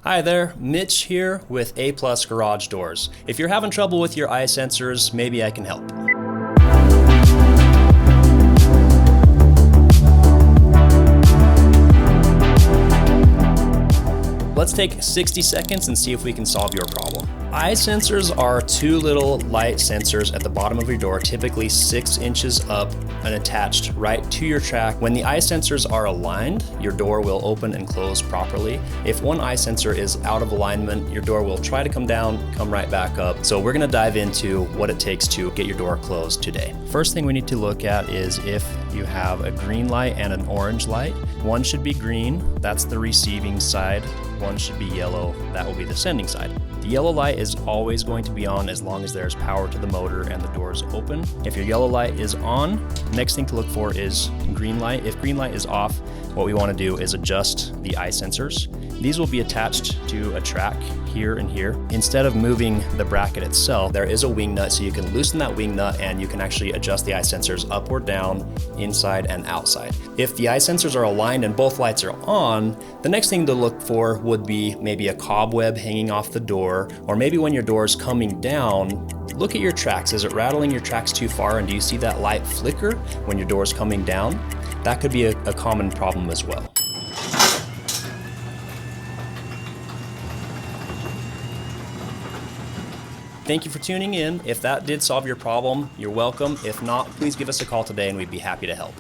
Hi there, Mitch here with A+ Garage Doors. If you're having trouble with your eye sensors, maybe I can help. Let's take 60 seconds and see if we can solve your problem. Eye sensors are two little light sensors at the bottom of your door, typically 6 inches up and attached right to your track. When the eye sensors are aligned, your door will open and close properly. If one eye sensor is out of alignment, your door will try to come down, come right back up. So we're gonna dive into what it takes to get your door closed today. First thing we need to look at is if you have a green light and an orange light. One should be green, that's the receiving side. One should be yellow, that will be the sending side. The yellow light is always going to be on as long as there's power to the motor and the door is open. If your yellow light is on, next thing to look for is green light. If green light is off, what we want to do is adjust the eye sensors. These will be attached to a track here and here. Instead of moving the bracket itself, there is a wing nut, so you can loosen that wing nut and you can actually adjust the eye sensors up or down, inside and outside. If the eye sensors are aligned and both lights are on, the next thing to look for would be maybe a cobweb hanging off the door, or maybe when your door is coming down, look at your tracks. Is it rattling your tracks too far, and do you see that light flicker when your door is coming down? That could be a common problem as well. Thank you for tuning in. If that did solve your problem, you're welcome. If not, please give us a call today and we'd be happy to help.